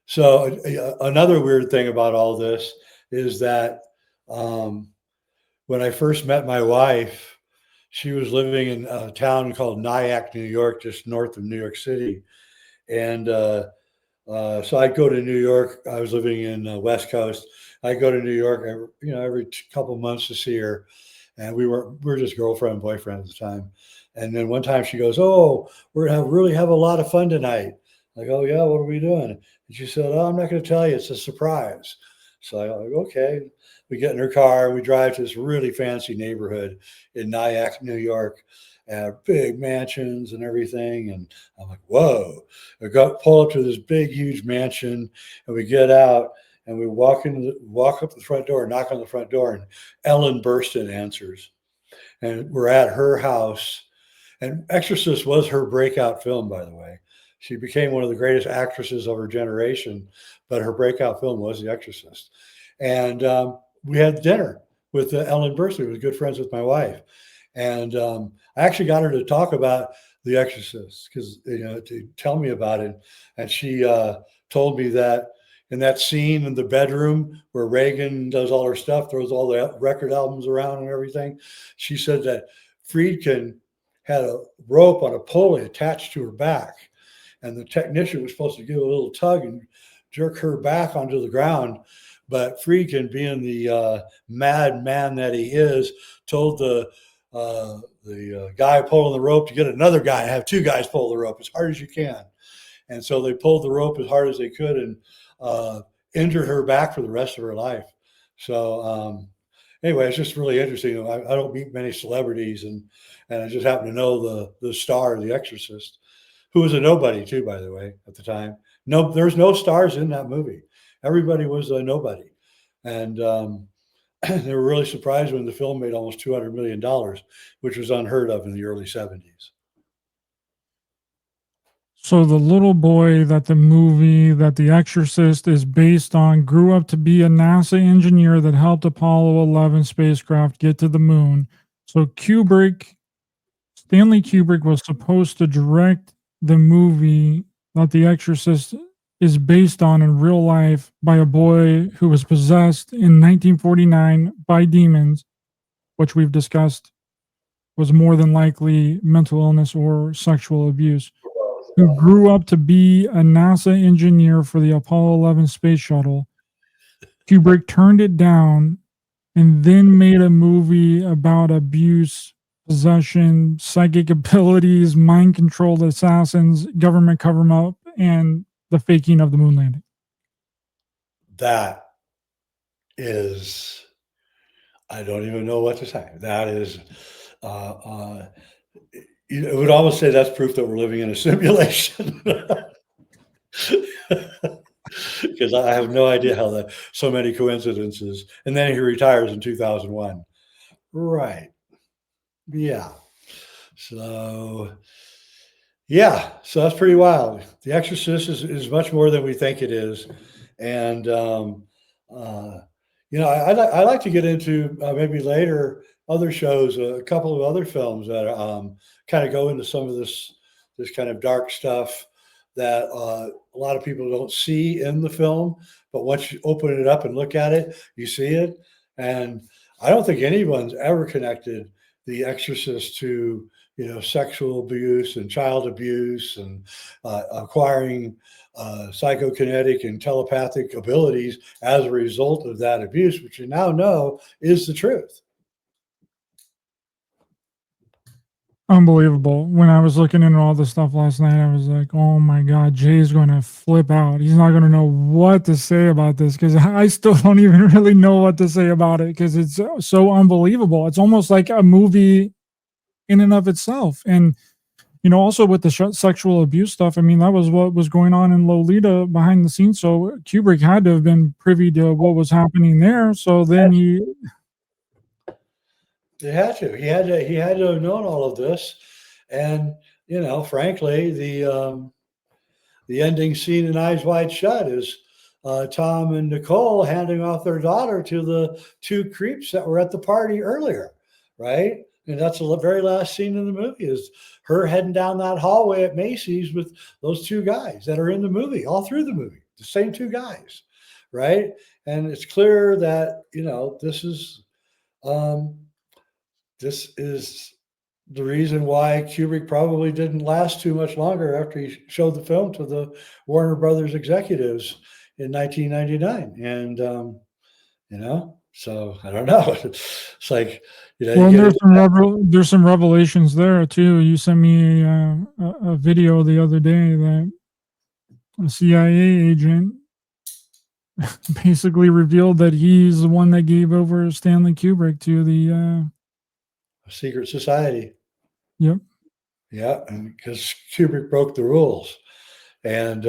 Speaker 2: So another weird thing about all this is that when I first met my wife, she was living in a town called Nyack, New York, just north of New York City. And so I'd go to New York. I was living in West Coast. I'd go to New York, every couple of months to see her. And we were just girlfriend and boyfriend at the time. And then one time she goes, "Oh, we're gonna really have a lot of fun tonight." Like, "Oh yeah, what are we doing?" And she said, "Oh, I'm not going to tell you. It's a surprise." So I'm like, "Okay." We get in her car and we drive to this really fancy neighborhood in Nyack, New York, big mansions and everything. And I'm like, "Whoa!" Pull up to this big, huge mansion, and we get out and we walk up the front door, knock on the front door, and Ellen Burstyn answers, and we're at her house. And Exorcist was her breakout film, by the way. She became one of the greatest actresses of her generation, but her breakout film was The Exorcist. And we had dinner with Ellen Burstyn, who was good friends with my wife. And I actually got her to talk about The Exorcist, because to tell me about it. And she told me that in that scene in the bedroom where Reagan does all her stuff, throws all the record albums around and everything, she said that Friedkin had a rope on a pulley attached to her back, and the technician was supposed to give a little tug and jerk her back onto the ground. But Friedkin, being the mad man that he is, told the guy pulling the rope to get another guy, have two guys pull the rope as hard as you can. And so they pulled the rope as hard as they could and injured her back for the rest of her life. So anyway, it's just really interesting. I don't meet many celebrities, and I just happen to know the star of The Exorcist, who was a nobody too, by the way, at the time. No, there's no stars in that movie. Everybody was a nobody. And they were really surprised when the film made almost $200 million, which was unheard of in the early 70s.
Speaker 1: So the little boy that the movie that The Exorcist is based on grew up to be a NASA engineer that helped Apollo 11 spacecraft get to the moon. So Stanley Kubrick was supposed to direct the movie that The Exorcist is based on in real life by a boy who was possessed in 1949 by demons, which we've discussed was more than likely mental illness or sexual abuse, who grew up to be a NASA engineer for the Apollo 11 space shuttle. Kubrick turned it down and then made a movie about abuse, possession, psychic abilities, mind controlled assassins, government cover up, and the faking of the moon landing.
Speaker 2: That is, I don't even know what to say. That is, it would almost say that's proof that we're living in a simulation. Because I have no idea how that, so many coincidences. And then he retires in 2001. Right. Yeah. So that's pretty wild. The Exorcist is much more than we think it is. And, I like to get into maybe later other shows, a couple of other films that kind of go into some of this kind of dark stuff that a lot of people don't see in the film. But once you open it up and look at it, you see it. And I don't think anyone's ever connected The Exorcist to sexual abuse and child abuse and acquiring psychokinetic and telepathic abilities as a result of that abuse, which you now know is the truth.
Speaker 1: Unbelievable. When I was looking into all this stuff last night, I was like, oh my God, Jay's going to flip out. He's not going to know what to say about this, because I still don't even really know what to say about it, because it's so unbelievable. It's almost like a movie in and of itself. And, also with the sexual abuse stuff, I mean, that was what was going on in Lolita behind the scenes. So Kubrick had to have been privy to what was happening there. So then
Speaker 2: He had to. He had to have known all of this. And, frankly, the ending scene in Eyes Wide Shut is Tom and Nicole handing off their daughter to the two creeps that were at the party earlier, right? And that's the very last scene in the movie is her heading down that hallway at Macy's with those two guys that are in the movie, all through the movie, the same two guys, right? And it's clear that, um, this is the reason why Kubrick probably didn't last too much longer after he showed the film to the Warner Brothers executives in 1999. And, so I don't know. It's like, you
Speaker 1: Well,
Speaker 2: get
Speaker 1: there's
Speaker 2: into
Speaker 1: there's some revelations there too. You sent me a video the other day that a CIA agent basically revealed that he's the one that gave over Stanley Kubrick to the.
Speaker 2: a secret society.
Speaker 1: Yep.
Speaker 2: Yeah, and because Kubrick broke the rules. And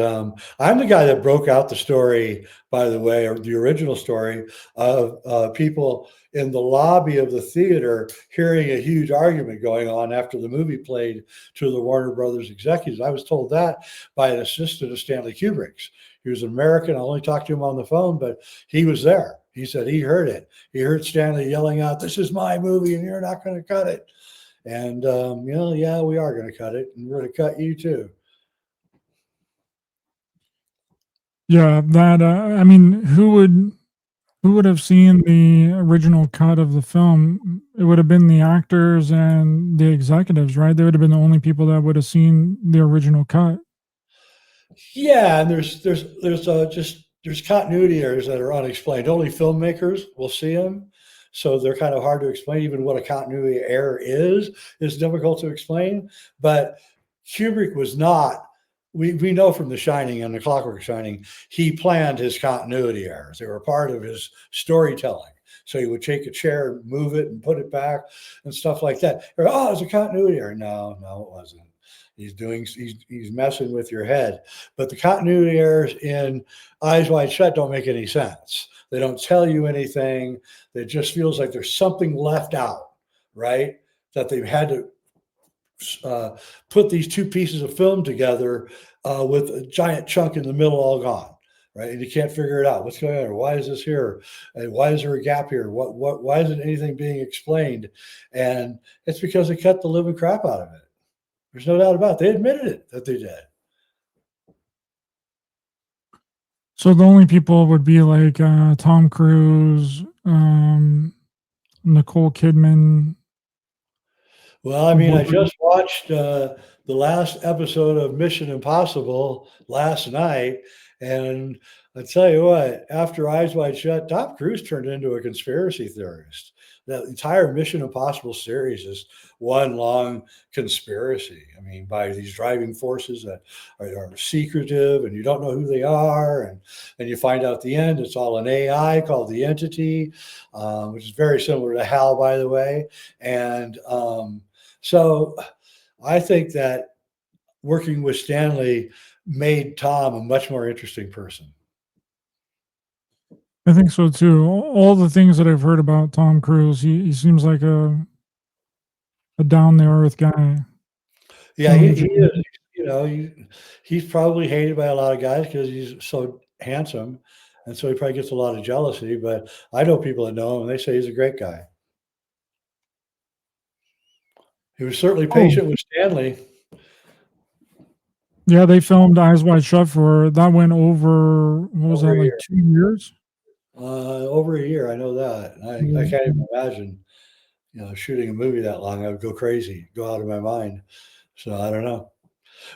Speaker 2: I'm the guy that broke out the story, by the way, or the original story of people in the lobby of the theater hearing a huge argument going on after the movie played to the Warner Brothers executives. I was told that by an assistant of Stanley Kubrick's. He was an American. I only talked to him on the phone, but he was there. He said he heard it. He heard Stanley yelling out, "This is my movie and you're not going to cut it." And, yeah, we are going to cut it, and we're going to cut you too.
Speaker 1: Yeah, that I mean, who would have seen the original cut of the film? It would have been the actors and the executives, right? They would have been the only people that would have seen the original cut.
Speaker 2: Yeah, and there's continuity errors that are unexplained. Only filmmakers will see them, so they're kind of hard to explain. Even what a continuity error is difficult to explain. But Kubrick was not. We know from The Shining and The Clockwork Shining, he planned his continuity errors. They were part of his storytelling. So he would take a chair, move it, and put it back, and stuff like that. Oh, it's a continuity error. No, it wasn't. He's messing with your head. But the continuity errors in Eyes Wide Shut don't make any sense. They don't tell you anything. It just feels like there's something left out, right? That they've had to put these two pieces of film together with a giant chunk in the middle all gone, right? And you can't figure it out. What's going on? Why is this here? And why is there a gap here? Why isn't anything being explained? And it's because they cut the living crap out of it. There's no doubt about it. They admitted it that they did.
Speaker 1: So the only people would be like Tom Cruise, Nicole Kidman.
Speaker 2: Well, I mean, I just watched the last episode of Mission Impossible last night, and I tell you what, after Eyes Wide Shut, Tom Cruise turned into a conspiracy theorist. The entire Mission Impossible series is one long conspiracy. I mean, by these driving forces that are secretive, and you don't know who they are, and you find out at the end it's all an AI called the Entity, which is very similar to HAL, by the way, and so I think that working with Stanley made Tom a much more interesting person.
Speaker 1: I think so too. All the things that I've heard about Tom Cruise, he seems like a down to earth guy.
Speaker 2: Yeah, he is. He's probably hated by a lot of guys because he's so handsome, and so he probably gets a lot of jealousy. But I know people that know him, and they say he's a great guy. He was certainly patient with Stanley.
Speaker 1: Yeah, they filmed Eyes Wide Shut that went over, what was that, like 2 years?
Speaker 2: Over a year, I know that. I can't even imagine, shooting a movie that long. I would go crazy, go out of my mind. So I don't know.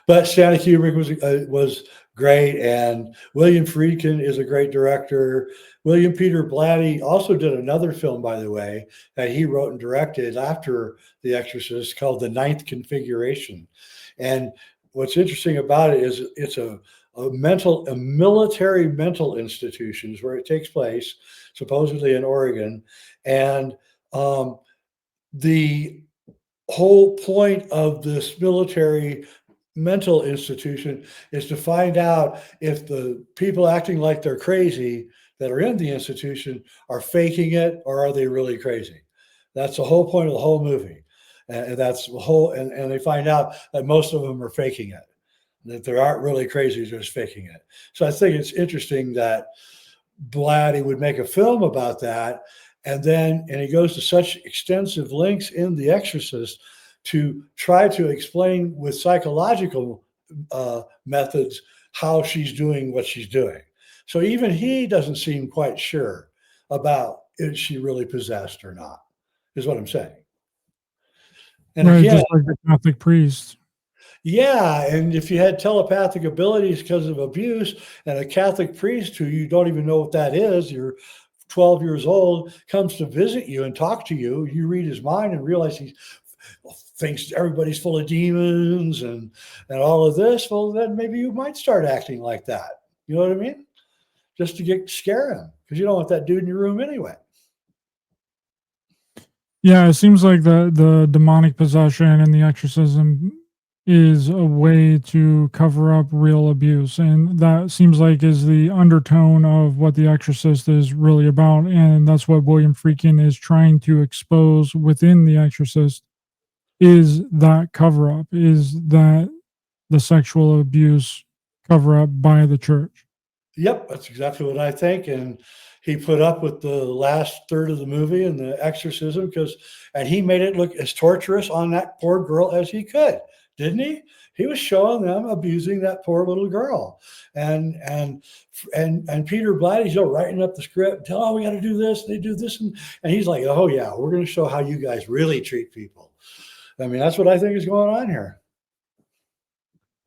Speaker 2: But Stanley Kubrick was great, and William Friedkin is a great director. William Peter Blatty also did another film, by the way, that he wrote and directed after The Exorcist called The Ninth Configuration. And what's interesting about it is it's a military mental institution is where it takes place, supposedly in Oregon. And the whole point of this military mental institution is to find out if the people acting like they're crazy that are in the institution are faking it or are they really crazy. That's the whole point of the whole movie. And that's the whole, and they find out that most of them are faking it, that there aren't really crazies, they're just faking it. So I think it's interesting that Blatty would make a film about that. And he goes to such extensive lengths in The Exorcist to try to explain with psychological methods how she's doing what she's doing. So even he doesn't seem quite sure about is she really possessed or not, is what I'm saying. And
Speaker 1: Right,
Speaker 2: again,
Speaker 1: just like the Catholic priest.
Speaker 2: yeah, and if you had telepathic abilities because of abuse, and a Catholic priest who you don't even know what that is, you're 12 years old, comes to visit you and talk to you, you read his mind and realize he thinks everybody's full of demons and all of this, well, then maybe you might start acting like that. You know what I mean? Just to scare him, because you don't want that dude in your room anyway.
Speaker 1: Yeah, it seems like the demonic possession and the exorcism is a way to cover up real abuse, and that seems like is the undertone of what The Exorcist is really about, and that's what William Friedkin is trying to expose within The Exorcist, is that cover up, is that the sexual abuse cover up by the church.
Speaker 2: Yep, that's exactly what I think. And he put up with the last third of the movie and the exorcism and he made it look as torturous on that poor girl as he could, didn't he? He was showing them abusing that poor little girl, and Peter Blatty's writing up the script. Oh, we got to do this. They do this, and he's like, oh yeah, we're going to show how you guys really treat people. I mean, that's what I think is going on here.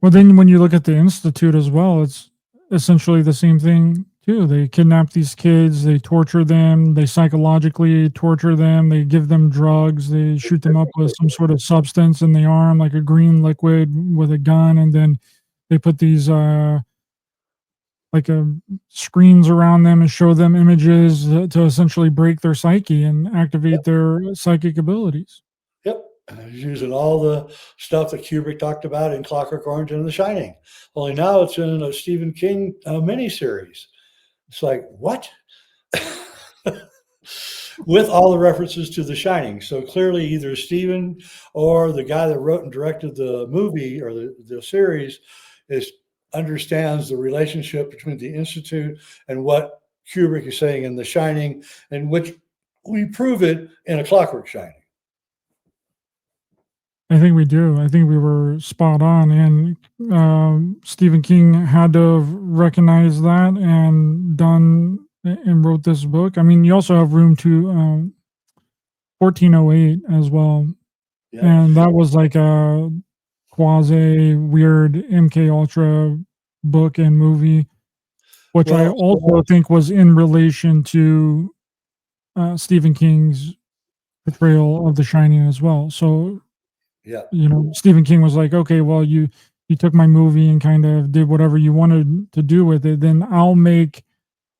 Speaker 1: Well, then when you look at the Institute as well, it's essentially the same thing too. They kidnap these kids, they torture them, they psychologically torture them, they give them drugs, they shoot them up with some sort of substance in the arm, like a green liquid with a gun, and then they put these screens around them and show them images to essentially break their psyche and activate their psychic abilities.
Speaker 2: Yep. He's using all the stuff that Kubrick talked about in Clockwork Orange and The Shining. Only now it's in a Stephen King miniseries. It's like, what? With all the references to The Shining. So clearly either Stephen or the guy that wrote and directed the movie or the series understands the relationship between the Institute and what Kubrick is saying in The Shining, and which we prove it in A Clockwork Shining.
Speaker 1: I think we do. I think we were spot on, and Stephen King had to have recognized that and wrote this book. I mean, you also have Room 1408 as well, and that was like a quasi weird MK Ultra book and movie, which I also think was in relation to Stephen King's portrayal of The Shining as well. So.
Speaker 2: Yeah.
Speaker 1: You know, Stephen King was like, okay, well, you took my movie and kind of did whatever you wanted to do with it. Then I'll make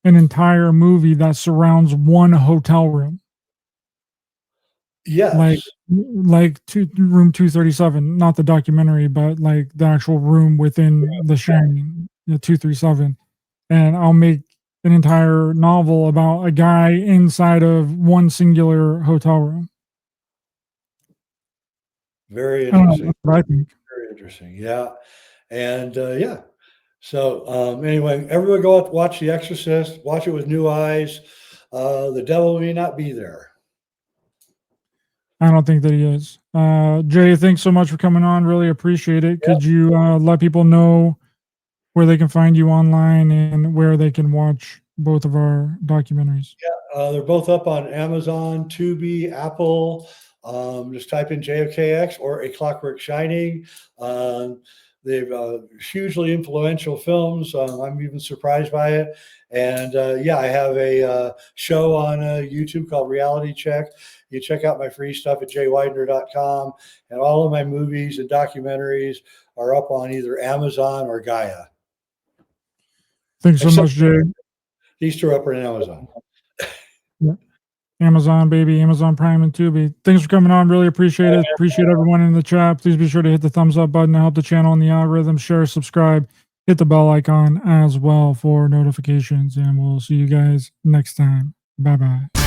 Speaker 1: an entire movie that surrounds one hotel room.
Speaker 2: Yes.
Speaker 1: Like room 237, not the documentary, but like the actual room within The Shining, 237. And I'll make an entire novel about a guy inside of one singular hotel room.
Speaker 2: Very interesting.
Speaker 1: I think.
Speaker 2: Very interesting. Yeah. And yeah. So anyway, everyone go out to watch The Exorcist, watch it with new eyes. The devil may not be there.
Speaker 1: I don't think that he is. Jay, thanks so much for coming on. Really appreciate it. Could you let people know where they can find you online and where they can watch both of our documentaries?
Speaker 2: Yeah, they're both up on Amazon, Tubi, Apple. Just type in JFKX or A Clockwork Shining. They've hugely influential films. I'm even surprised by it. And yeah, I have a show on YouTube called Reality Check. You check out my free stuff at jweidner.com. And all of my movies and documentaries are up on either Amazon or Gaia.
Speaker 1: Thanks so much, Jay.
Speaker 2: These two are up on Amazon.
Speaker 1: Yeah. Amazon, baby, Amazon Prime and Tubi. Thanks for coming on. Really appreciate it. Appreciate everyone in the chat. Please be sure to hit the thumbs up button to help the channel and the algorithm. Share, subscribe, hit the bell icon as well for notifications. And we'll see you guys next time. Bye-bye.